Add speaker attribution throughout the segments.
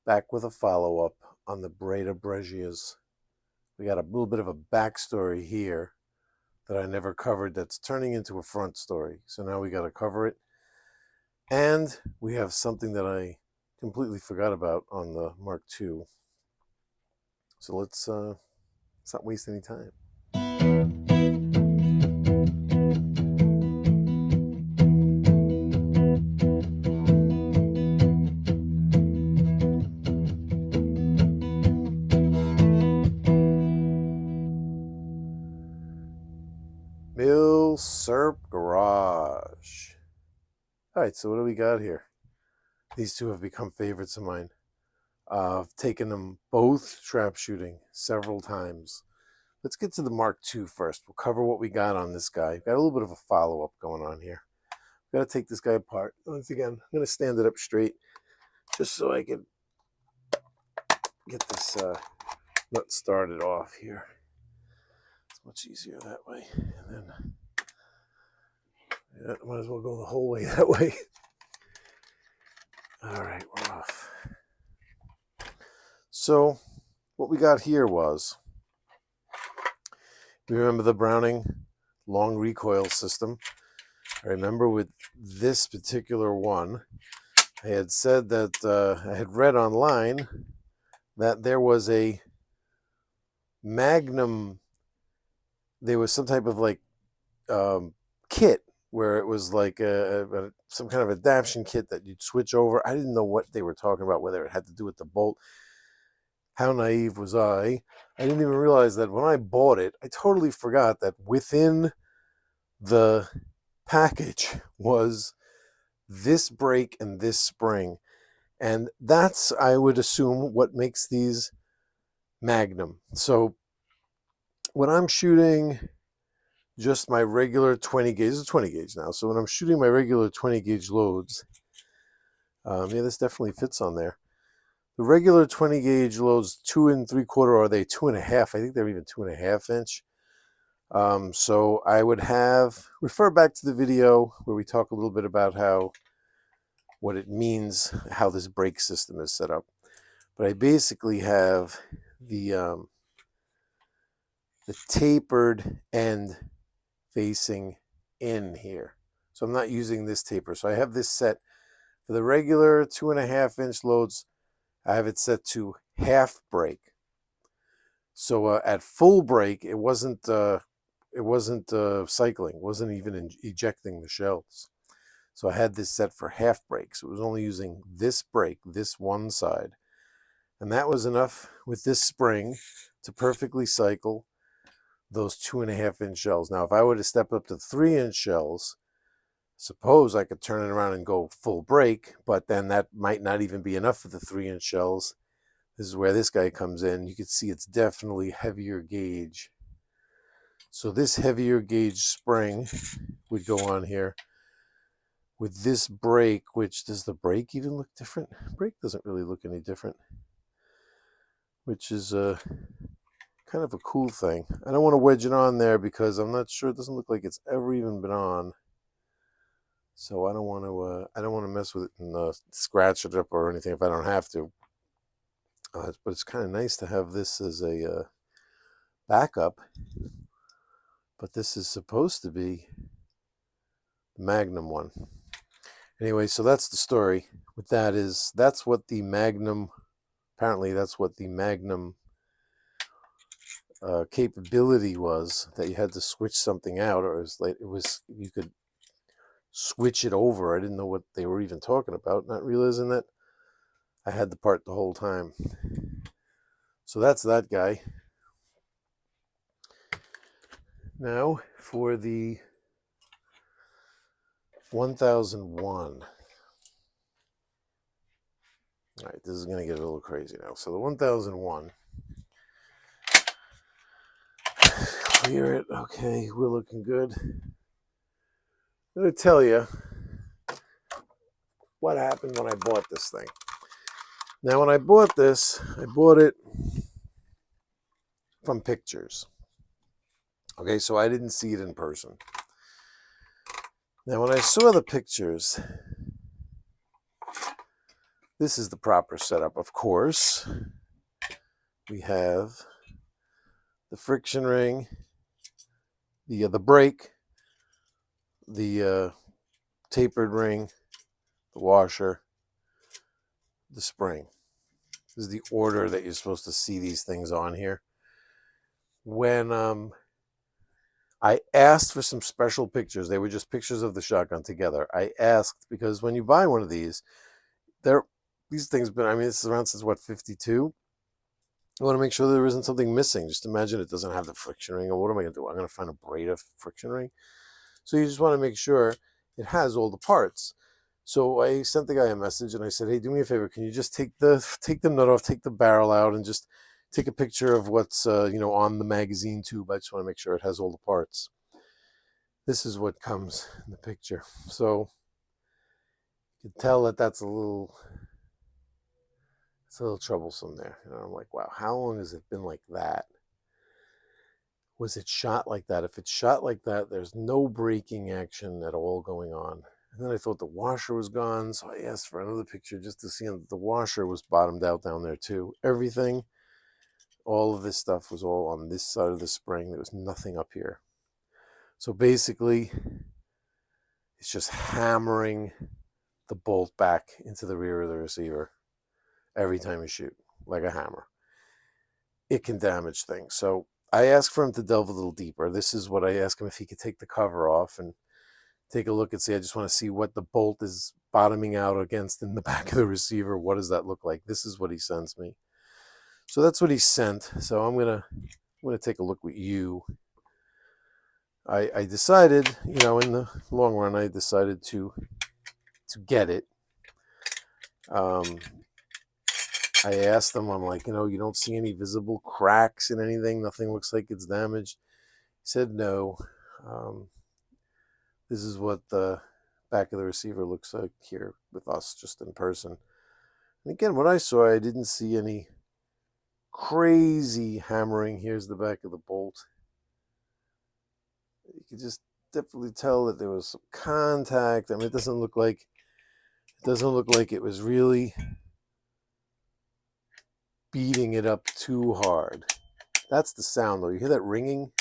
Speaker 1: back with a follow-up on the Breda Brescias. We got a little bit of a backstory here that I never covered that's turning into a front story. So now we got to cover it. And we have something that I completely forgot about on the Mark II. So let's not waste any time. Milsurp Garage. All right, so what do we got here? These two have become favorites of mine. I've taken them both trap shooting several times. Let's get to the Mark II first. We'll cover what we got on this guy. Got a little bit of a follow-up going on here. Got to take this guy apart. Once again, I'm going to stand it up straight just so I can get this nut started off here. It's much easier that way. And then, yeah, might as well go the whole way that way. All right, we're off. So what we got here was, you remember the Browning long recoil system? I remember with this particular one, I had said that I had read online that there was a Magnum, there was some type of like kit where it was like some kind of adaptation kit that you'd switch over. I didn't know what they were talking about, whether it had to do with the bolt. How naive was I? I didn't even realize that when I bought it, I totally forgot that within the package was this brake and this spring. And that's, I would assume, what makes these Magnum. So when I'm shooting just my regular 20 gauge, it's a 20 gauge now. So when I'm shooting my regular 20 gauge loads, yeah, this definitely fits on there. The regular 20 gauge loads 2 3/4, or are they 2.5? I think they're even 2.5 inch. So I would refer back to the video where we talk a little bit about what it means, how this brake system is set up. But I basically have the tapered end facing in here. So I'm not using this taper. So I have this set for the regular 2.5 inch loads. I have it set to half brake. So at full brake, it wasn't cycling, it wasn't even ejecting the shells. So I had this set for half brake. So it was only using this brake, this one side. And that was enough with this spring to perfectly cycle those 2.5 inch shells. Now, if I were to step up to 3-inch shells, suppose I could turn it around and go full brake, but then that might not even be enough for the 3-inch shells. This is where this guy comes in. You can see it's definitely heavier gauge. So this heavier gauge spring would go on here with this brake, which, does the brake even look different? Brake doesn't really look any different, which is kind of a cool thing. I don't want to wedge it on there because I'm not sure. It doesn't look like it's ever even been on. So I don't want to mess with it and scratch it up or anything if I don't have to. But it's kind of nice to have this as a backup. But this is supposed to be the Magnum one. Anyway, so that's the story. With that is, that's what the Magnum, apparently that's what the Magnum capability was, that you had to switch something out, or you could switch it over. I didn't know what they were even talking about, not realizing that I had the part the whole time. So that's that guy. Now for the 1001. All right, this is going to get a little crazy now. So the 1001. Clear it. Okay, we're looking good. I'm going to tell you what happened when I bought this thing. Now, when I bought this, I bought it from pictures. Okay, so I didn't see it in person. Now, when I saw the pictures, This is the proper setup, of course. We have the friction ring, the brake, the tapered ring, the washer, the spring. This is the order that you're supposed to see these things on here. When I asked for some special pictures, they were just pictures of the shotgun together. I asked because when you buy one of these things been, I mean, this is around since what, 52? I want to make sure there isn't something missing. Just imagine it doesn't have the friction ring. Or what am I going to do? I'm going to find a Breda friction ring. So you just want to make sure it has all the parts. So I sent the guy a message and I said, hey, do me a favor. Can you just take the nut off, take the barrel out, and just take a picture of what's on the magazine tube. I just want to make sure it has all the parts. This is what comes in the picture. So you can tell that it's a little troublesome there. I'm like, wow, how long has it been like that? Was it shot like that? If it's shot like that, there's no braking action at all going on. And then I thought the washer was gone, so I asked for another picture just to see that the washer was bottomed out down there too. Everything, all of this stuff was all on this side of the spring. There was nothing up here. So basically, it's just hammering the bolt back into the rear of the receiver every time you shoot, like a hammer. It can damage things. So I asked for him to delve a little deeper. This is what I asked him, if he could take the cover off and take a look and see. I just want to see what the bolt is bottoming out against in the back of the receiver. What does that look like? This is what he sends me. So that's what he sent. So I'm gonna take a look with you. I decided, in the long run, I decided to get it. I asked them, I'm like, you don't see any visible cracks in anything? Nothing looks like it's damaged? He said no. This is what the back of the receiver looks like here with us, just in person. And again, what I saw, I didn't see any crazy hammering. Here's the back of the bolt. You can just definitely tell that there was some contact. I mean, it doesn't look like it was really beating it up too hard. That's the sound, though. You hear that ringing?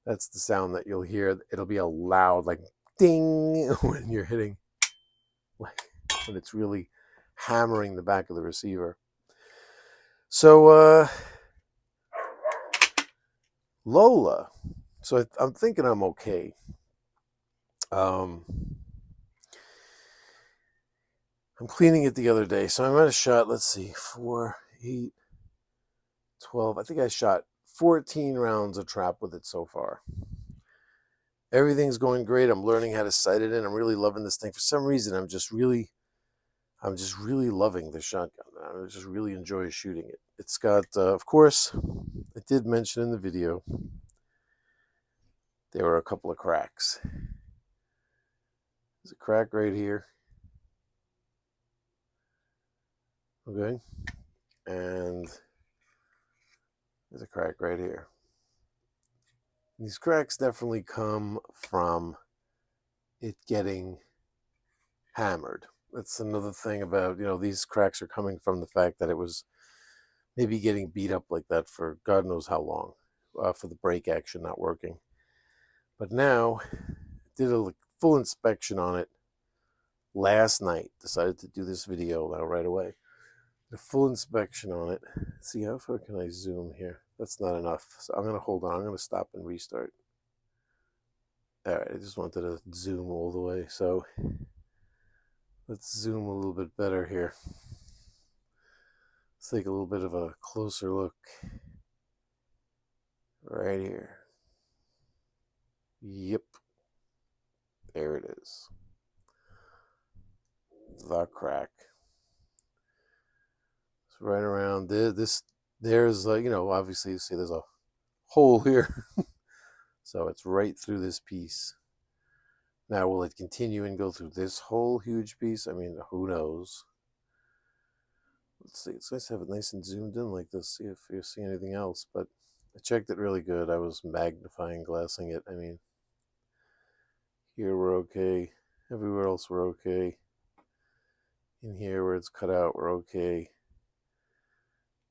Speaker 1: That's the sound that you'll hear. It'll be a loud, like, ding, when you're hitting, like, when it's really hammering the back of the receiver. So, Lola. So I'm thinking I'm okay. I'm cleaning it the other day. So I might have shot, let's see, 4, 8, 12. I think I shot 14 rounds of trap with it so far. Everything's going great. I'm learning how to sight it in. I'm really loving this thing. For some reason, I'm just really loving the shotgun. I just really enjoy shooting it. It's got, of course, I did mention in the video, there were a couple of cracks. There's a crack right here. Okay. And there's a crack right here. These cracks definitely come from it getting hammered. That's another thing about, these cracks are coming from the fact that it was maybe getting beat up like that for God knows how long, for the brake action not working. But now, did a full inspection on it last night. Decided to do this video now right away. A full inspection on it. Let's see, how far can I zoom here? That's not enough. So I'm going to hold on. I'm going to stop and restart. All right, I just wanted to zoom all the way. So let's zoom a little bit better here. Let's take a little bit of a closer look. Right here. Yep. There it is. The crack. It's right around this. There's, obviously you see there's a hole here. So it's right through this piece. Now, will it continue and go through this whole huge piece? I mean, who knows? Let's see. It's nice to have it nice and zoomed in like this. See if you see anything else. But I checked it really good. I was magnifying glassing it. I mean, here we're okay. Everywhere else we're okay. in here where it's cut out, we're okay.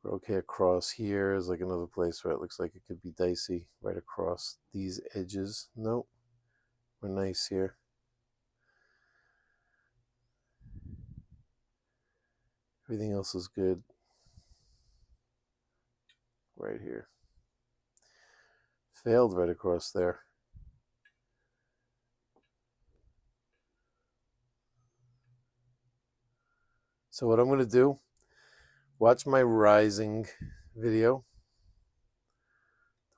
Speaker 1: We're okay across here. Is like another place where it looks like it could be dicey. Right across these edges. Nope. We're nice here. Everything else is good. Right here. Failed right across there. So what I'm going to do, watch my rising video.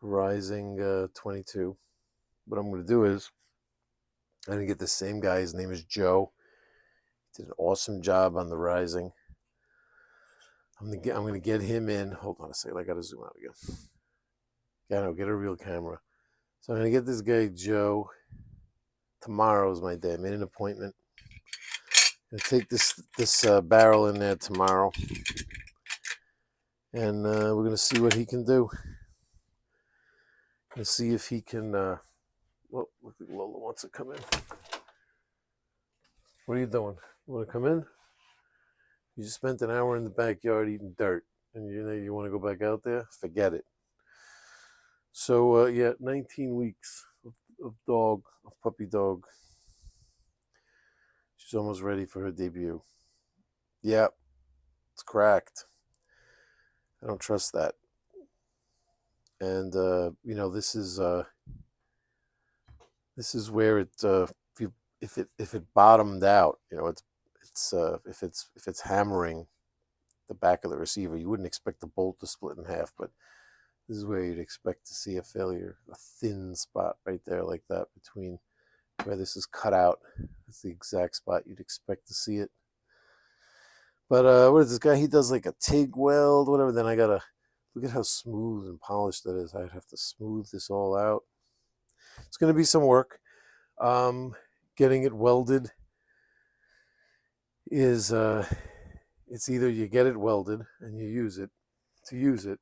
Speaker 1: Rising 22. What I'm going to do is, I'm going to get the same guy. His name is Joe. He did an awesome job on the rising. I'm going to get him in. Hold on a second. I got to zoom out again. Yeah, no, get a real camera. So I'm going to get this guy, Joe. Tomorrow is my day. I made an appointment. I'm going to take this barrel in there tomorrow. And we're going to see what he can do. Going to see if he can... well, I think Lola wants to come in. What are you doing? You want to come in? You just spent an hour in the backyard eating dirt. And you want to go back out there? Forget it. So, yeah, 19 weeks of puppy dog. She's almost ready for her debut. Yeah, it's cracked. I don't trust that. And, this is where it, if it bottomed out, if it's hammering the back of the receiver, you wouldn't expect the bolt to split in half, but this is where you'd expect to see a failure, a thin spot right there like that between where this is cut out. That's the exact spot you'd expect to see it. But what is this guy? He does like a TIG weld, whatever. Then I gotta look at how smooth and polished that is. I'd have to smooth this all out. It's gonna be some work. Getting it welded is it's either you get it welded and you use it,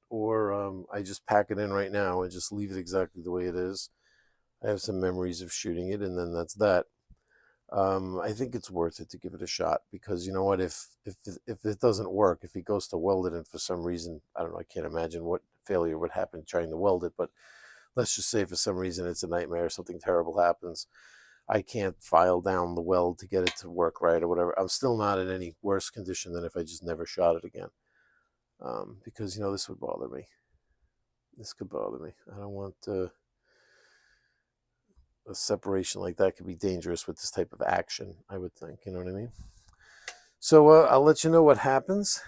Speaker 1: or I just pack it in right now and just leave it exactly the way it is. I have some memories of shooting it, and then that's that. I think it's worth it to give it a shot, because you know what, if it doesn't work, if he goes to weld it and for some reason, I don't know, I can't imagine what failure would happen trying to weld it, but let's just say for some reason it's a nightmare, something terrible happens, I can't file down the weld to get it to work right or whatever, I'm still not in any worse condition than if I just never shot it again. Because this would bother me. This could bother me. I don't want a separation like that could be dangerous with this type of action, I would think. You know what I mean? So I'll let you know what happens.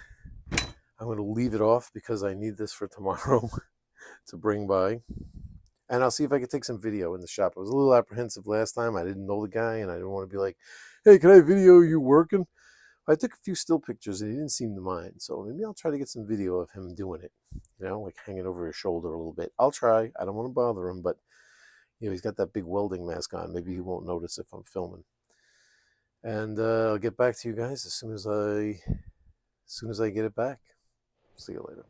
Speaker 1: I'm going to leave it off because I need this for tomorrow to bring by. And I'll see if I can take some video in the shop. I was a little apprehensive last time. I didn't know the guy, and I didn't want to be like, hey, can I video you working? I took a few still pictures, and he didn't seem to mind. So maybe I'll try to get some video of him doing it, like hanging over his shoulder a little bit. I'll try. I don't want to bother him, but he's got that big welding mask on. Maybe he won't notice if I'm filming. And I'll get back to you guys as soon as I get it back. See you later.